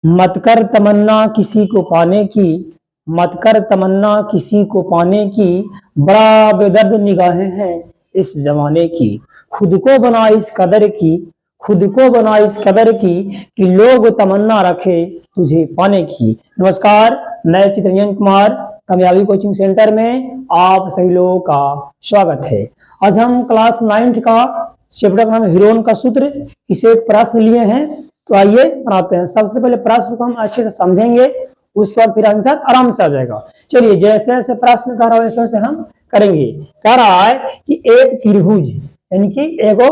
मत कर तमन्ना किसी को पाने की, मत कर तमन्ना किसी को पाने की, बड़ा बेदर्द निगाहें हैं इस जमाने की। खुद को बना इस कदर की, खुद को बना इस कदर की कि लोग तमन्ना रखे तुझे पाने की। नमस्कार, मैं चित्रंजन कुमार कामयाबी कोचिंग सेंटर में आप सभी लोगों का स्वागत है। आज हम क्लास 9 का चैप्टर का नाम हीरोन का सूत्र, इसे एक प्रश्न लिए हैं, तो आइए बनाते हैं। सबसे पहले प्रश्न को हम अच्छे से समझेंगे, उसके बाद फिर आंसर आराम से आ जाएगा। चलिए, जैसे जैसे प्रश्न कर रहा है वैसे वैसे हम करेंगे। कह रहा है कि एक त्रिभुज यानी कि एगो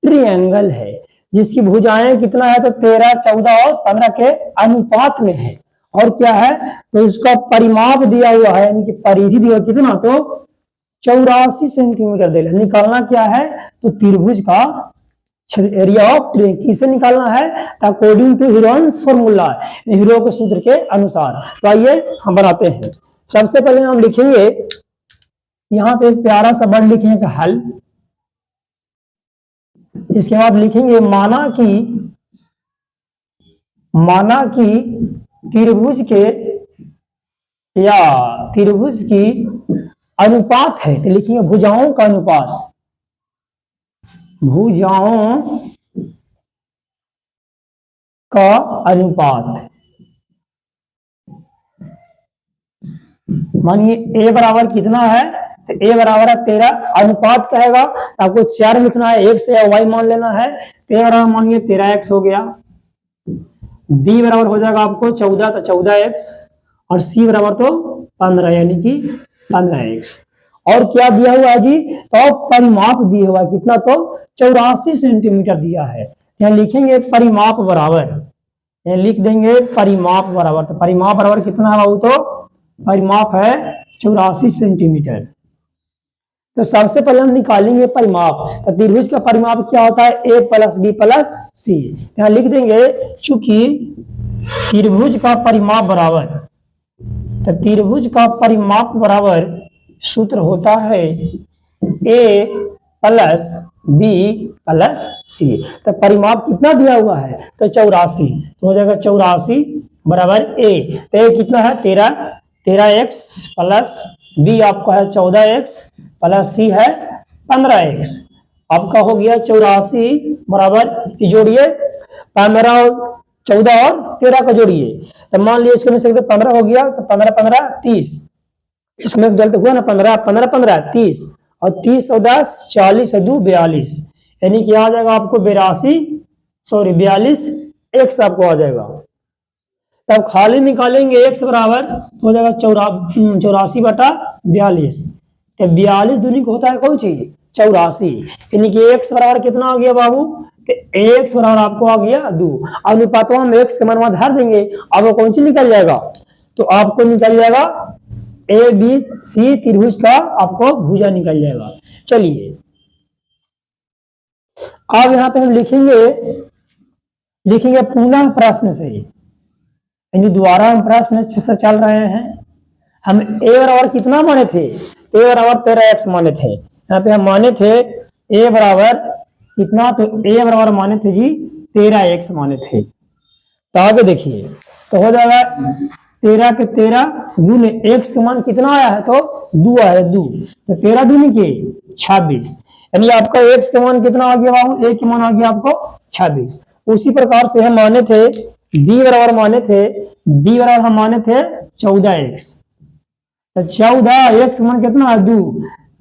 ट्रायंगल है जिसकी भुजाएं कितना है, तो 13, 14 और 15 के अनुपात में है। और क्या है, तो इसका परिमाप दिया हुआ है, यानी कि परिधि दिया हुआ कितना, तो 84 सेंटीमीटर दे। निकालना क्या है, तो त्रिभुज का एरिया ऑफ ट्रायंगल किससे निकालना है, according to Heron's formula, Hero के सूत्र के अनुसार। तो आइए हम बनाते हैं। सबसे पहले हम लिखेंगे यहाँ पे एक प्यारा सा वर्ड लिखेंगे हल। इसके बाद लिखेंगे माना कि त्रिभुज के या त्रिभुज की अनुपात है, तो लिखेंगे भुजाओं का अनुपात, भुजाओं का अनुपात। मानिए ए बराबर कितना है, तो ए बराबर है 13, अनुपात कहेगा तो आपको 4 लिखना है, x या y मान लेना है। तो ए बराबर मानिए 13x हो गया, b बराबर हो जाएगा आपको 14, तो 14x, और c बराबर तो 15 यानी कि 15x। और क्या दिया हुआ है जी, तो परिमाप दिया हुआ है कितना, तो 84 सेंटीमीटर दिया है। यहाँ लिखेंगे परिमाप बराबर, यहाँ लिख देंगे परिमाप बराबर, तो परिमाप बराबर कितना है बाबू, तो परिमाप है 84 सेंटीमीटर। तो सबसे पहले हम निकालेंगे परिमाप। तो त्रिभुज का परिमाप क्या होता है, a प्लस बी प्लस सी। यहाँ लिख देंगे चूंकि त्रिभुज का परिमाप बराबर, तो त्रिभुज का परिमाप बराबर सूत्र होता है a प्लस बी प्लस सी। तो परिमाप कितना दिया हुआ है, तो 84, तो हो जाएगा 84 बराबर a। तो a कितना है 13x प्लस b आपका है 14x प्लस c है 15x। आपका हो गया 84 बराबर, जोड़िए 15, 14 और 13 का जोड़िए, तो मान लीजिए इसको में से 15 हो गया, तो 15, 15, 30, इसमें गलत हुआ ना, 15, 15, 15, 30, और 30 और 10, 40 और 2, 42, यानी कि आ जाएगा आपको 42 x आपको आ जाएगा। तब खाली निकालेंगे x बराबर, तो हो जाएगा 84/42। तो 42 दूनी को होता है कौन चीज, 84, यानी कि x बराबर कितना आ गया बाबू, तो x बराबर आपको आ गया 2। अनुपातों में x के मान धर देंगे, आपको कौन चीज निकल जाएगा, तो आपको निकल जाएगा ABC त्रिभुज का आपको भुजा निकल जाएगा। चलिए अब यहाँ पे हम लिखेंगे पुनः प्रश्न से, यानी दोबारा हम प्रश्न अच्छे से चल रहे हैं। हम a बराबर कितना माने थे, a बराबर 13x माने थे। यहाँ पे हम माने थे a बराबर कितना, तो a बराबर माने थे जी 13x माने थे। तो आगे देखिए, तो हो जाएगा 13 के 13 गुने x का मान कितना आया है, तो 2 आया है, 2, तो 13 दूनी के 26, यानी आपका x का मान कितना आ गया बाबू, a के मान आ गया आपको 26। उसी प्रकार से हम माने थे b बराबर हम माने थे 14x, तो 14x मान कितना है 2,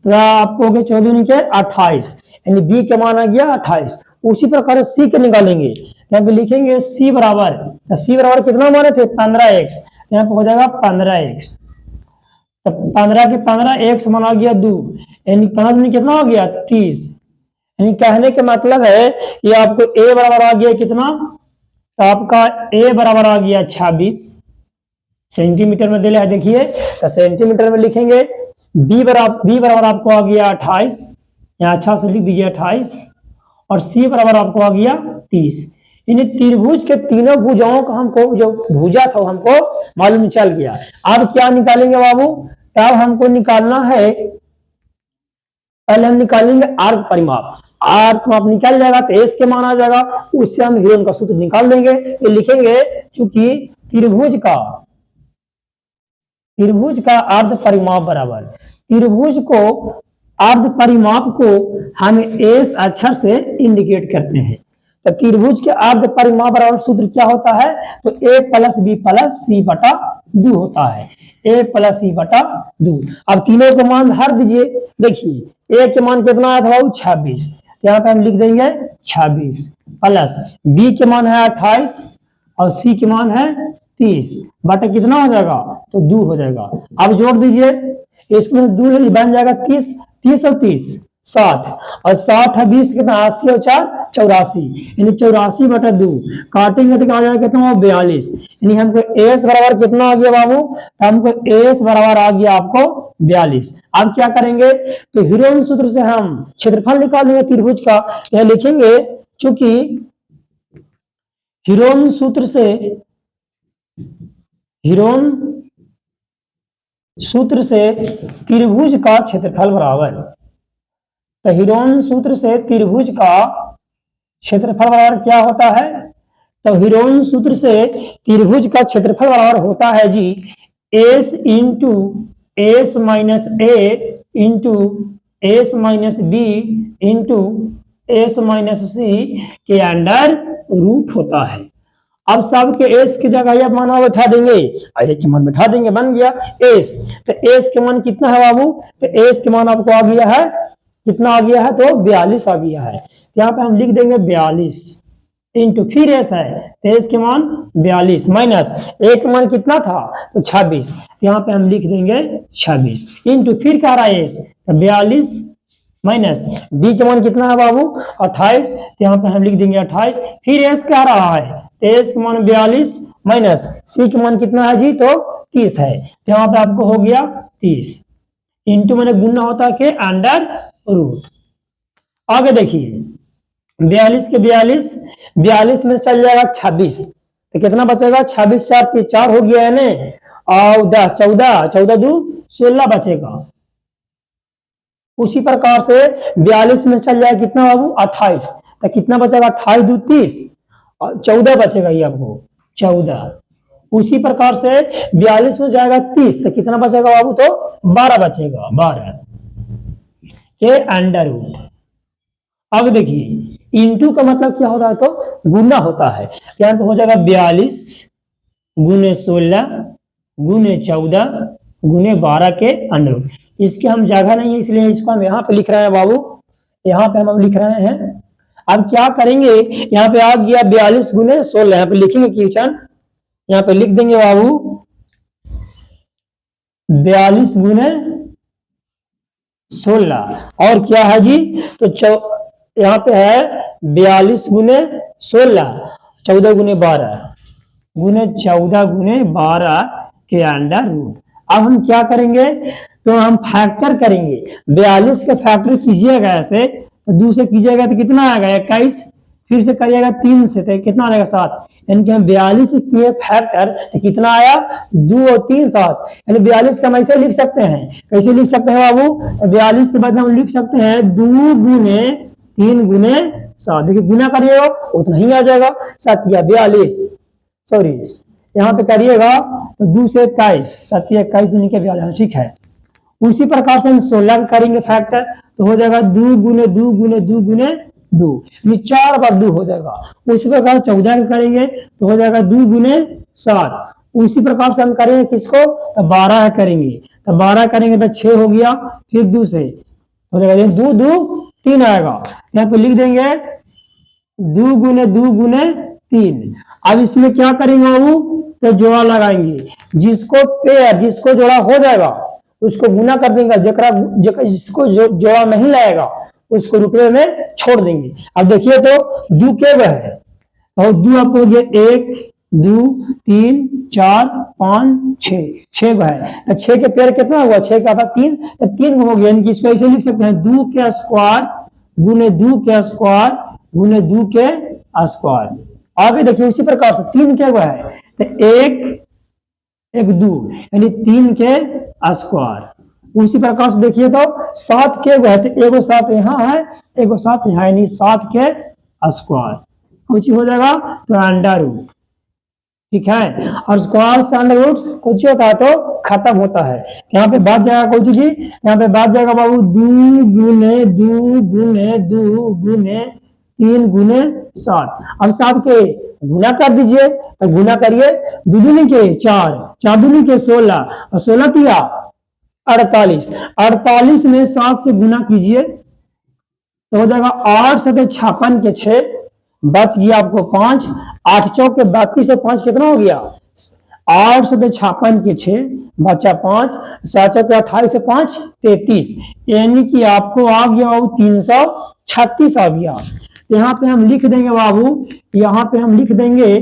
तो आपको हो गया 14 दूनी के 28, यानी b के मान आ गया 28। उसी प्रकार c के निकालेंगे, यहाँ पे लिखेंगे c बराबर, तो c बराबर कितना माने थे 15x, यहाँ पे हो जाएगा 15x, तो 15 के 15 x मान आ गया 2, यानी 15 में कितना हो गया 30। यानी कहने के मतलब है कि आपको a बराबर आ गया कितना, तो आपका a बराबर आ गया 26 सेंटीमीटर में दिया है, देखिए तो सेंटीमीटर में लिखेंगे। b बराबर आपको आ गया 28, यहाँ अच्छा से लिख दीजिए 28, और c बराबर आपको आ गया 30। इन त्रिभुज के तीनों भुजाओं का हमको जो भुजा था हमको मालूम चल गया। अब क्या निकालेंगे बाबू, तब हमको निकालना है, पहले हम निकालेंगे आर्क परिमाप। आर को आप निकाल जाएगा तो एस के मान आ जाएगा, उससे हम हीरोन का सूत्र निकाल देंगे। तो लिखेंगे चूंकि त्रिभुज का अर्ध परिमाप बराबर, त्रिभुज को अर्ध परिमाप को हम एस अक्षर से इंडिकेट करते हैं। तो त्रिभुज के अर्ध परिमाप बराबर सूत्र क्या होता है, तो ए प्लस बी प्लस सी बटा 2 होता है, ए प्लस सी बटा 2। अब तीनों के मान भर दीजिए। देखिए ए के मान कितना आया था बाबू 26, यहाँ पे हम लिख देंगे 26 प्लस बी के मान है 28 और सी के मान है 30 बटा कितना हो जाएगा, तो 2 हो जाएगा। अब जोड़ दीजिए, इसमें 2 बन जाएगा 30, 30 और 30 60 और 60 है 20 कितना 80 और 4 84, यानी 84 बटा 2 काटेंगे तो क्या आ जाएगा कितना 42, यानी हमको एस बराबर कितना आ गया बाबू, तो हमको एस बराबर आ गया आपको 42। अब क्या करेंगे, तो हीरोन सूत्र से हम क्षेत्रफल निकालेंगे त्रिभुज का। यह लिखेंगे चूंकि हीरोन सूत्र से त्रिभुज का क्षेत्रफल बराबर, तो हीरोन सूत्र से त्रिभुज का क्षेत्रफल बराबर क्या होता है, तो हीरोन सूत्र से त्रिभुज का क्षेत्रफल बराबर होता है जी s into s minus a into s minus b into s minus c के अंडर रूट होता है। अब सब के एस की जगह आप मान बैठा देंगे, ए के मान बैठा देंगे, बन गया एस। तो एस के मान कितना है बाबू, तो एस के मान आपको आ गया है कितना आ गया है, तो 42 आ गया है। यहाँ पे हम लिख देंगे 42 इंटू फिर एस है, तो एस के मान 42 माइनस ए के मान कितना था, तो 26, यहाँ पे हम लिख देंगे 26 इंटू फिर क्या रहा है एस, तो 42 माइनस बी के मान कितना है बाबू 28, तो यहाँ पे हम लिख देंगे 28, फिर एस क्या रहा है, तो एस के मान 42 माइनस सी के मान कितना है जी, तो 30 है, तो यहाँ पे आपको हो गया 30 इंटू मैंने गुना होता है के अंडर रूट। आगे देखिए 42 के 42 में चल जाएगा 26, तो कितना बचेगा 26 4 4 हो गया है ना, और 10 14 14 2 16 बचेगा। उसी प्रकार से 42 में चल जाएगा कितना बाबू 28, तो कितना बचेगा 28 2 30 और 14 बचेगा ये आपको 14। उसी प्रकार से 42 में जाएगा 30, तो कितना बचेगा बाबू, तो 12 बचेगा 12 के अंडर रूट। अब देखिए इंटू का मतलब क्या होता है, तो गुना होता है, तो यहाँ पे हो जाएगा 42 गुने 16 गुने 14 गुने 12 के अंडर रूट। इसके हम जगह नहीं है इसलिए इसको हम यहाँ पे लिख रहे हैं बाबू, यहाँ पे हम लिख रहे हैं। अब क्या करेंगे, यहाँ पे आ गया 42 गुने 16, यहाँ पे लिखेंगे क्वेश्चन, यहाँ पे लिख देंगे बाबू 42 गुने 16 और क्या है जी, तो यहाँ पे है 42 गुने 16 14 गुने 12 गुने 14 गुने 12 के अंडर रूट। अब हम क्या करेंगे, तो हम फैक्टर करेंगे, 42 का फैक्टर कीजिएगा ऐसे, तो 2 से कीजिएगा तो कितना आएगा 21, फिर से करिएगा 3 से तो कितना आएगा 7, यानी कि हम 42 से किए फैक्टर तो कितना आया 2 और 3 7, यानी 42 का हम ऐसे लिख सकते हैं, कैसे लिख सकते हैं बाबू, तो 42 के बाद हम लिख सकते हैं 2 गुने 3 गुने 7, देखिए गुना करिएगा उतना ही आ जाएगा 7 या 42, सॉरी यहाँ पे करिएगा तो 2 से 21 7 21 दूनी के 42, ठीक है। उसी प्रकार से हम 16 का करेंगे फैक्टर, तो हो जाएगा 2 गुने 2 गुने 2 गुने 2, यानी 4 बार 2 हो जाएगा। उसी प्रकार 14 का करेंगे तो हो जाएगा 2 गुने 7। उसी प्रकार से हम करेंगे किसको, तो 12 करेंगे, तो 12 करेंगे तो 6 हो गया, फिर 2 से हो जाएगा 2 2 3 आएगा, यहाँ पे लिख देंगे 2 गुने 3। अब इसमें क्या करेंगे बाबू, तो जोड़ा लगाएंगे, जिसको पेयर जिसको जोड़ा हो जाएगा उसको गुना कर देंगे, जिसको जोड़ा नहीं लाएगा उसको रुपये में छोड़ देंगे। अब देखिए तो 2 के है, और 2 आपको हो गया 1 2 3 4 5 6 है, तो 6 के पेयर कितना हुआ, 6 का था 3, तो 3 हो गया, यानी इसको ऐसे लिख सकते हैं 2 के स्क्वायर गुने 2 के स्क्वायर गुने 2 के स्क्वायर। आगे देखिए उसी प्रकार से 3 के है, तो 1 1 2 यानी 3 के स्क्वायर उसी प्रकार से देखिए तो 7 के गो है, तो एगो 7 यहाँ है, एगो 7 यहाँ, यानी 7 के स्क्वायर कुछ हो जाएगा तो अंडर रूट, ठीक है। और स्क्वायर से अंडर रूट कुछ होता है तो खत्म होता है। यहाँ पे बात जाएगा कोई चीज, यहाँ पे बात जाएगा बाबू 2 गुने 2 गुने 2 गुने 3 गुने 7। अब 7 के गुना कर दीजिए, तो गुना करिए, 2 दूनी के 4, 4 दूनी के 16 और 16 किया 48, 48 में 7 से गुना कीजिए तो हो जाएगा 8 7 56 के 6, बच गया आपको 5, 8 चौक के 32 से 5 कितना हो गया, 8 7 56 के 6 बचा 5, 7 चौक के 28 से 5 33, यानी कि आपको आ गया बाबू 336 आ गया। तो यहाँ पे हम लिख देंगे बाबू, यहाँ पे हम लिख देंगे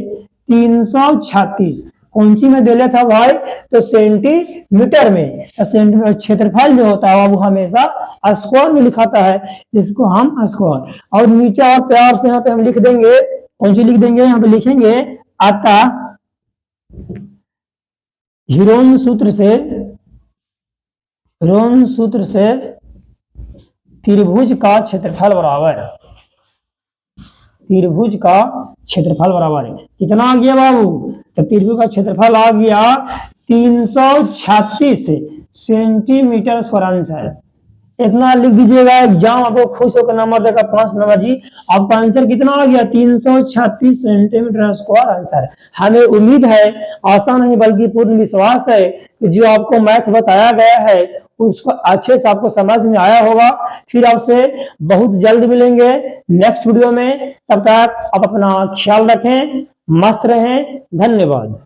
336, कौन सी में दे लेता भाई, तो सेंटीमीटर में, सेंटीमीटर क्षेत्रफल जो होता है बाबू हमेशा स्क्वायर में लिखाता है, जिसको हम स्क्वायर, और नीचे और प्यार से यहाँ पे हम लिख देंगे, कौन सी लिख देंगे, यहाँ पे लिखेंगे अतः हीरोन सूत्र से त्रिभुज का क्षेत्रफल बराबर, त्रिभुज का क्षेत्रफल बराबर है कितना आ गया बाबू, तो त्रिभुज का क्षेत्रफल आ गया 336 सेंटीमीटर स्क्वायर आंसर। इतना लिख दीजिएगा, एग्जाम आपको खुश होकर नंबर देगा 5 नंबर जी। आपका आंसर कितना आ गया, 336 सेंटीमीटर स्क्वायर आंसर। हमें उम्मीद है, आशा नहीं बल्कि पूर्ण विश्वास है कि जो आपको मैथ बताया गया है उसको अच्छे से आपको समझ में आया होगा। फिर आपसे बहुत जल्द मिलेंगे नेक्स्ट वीडियो में, तब तक आप अपना ख्याल रखें, मस्त रहें, धन्यवाद।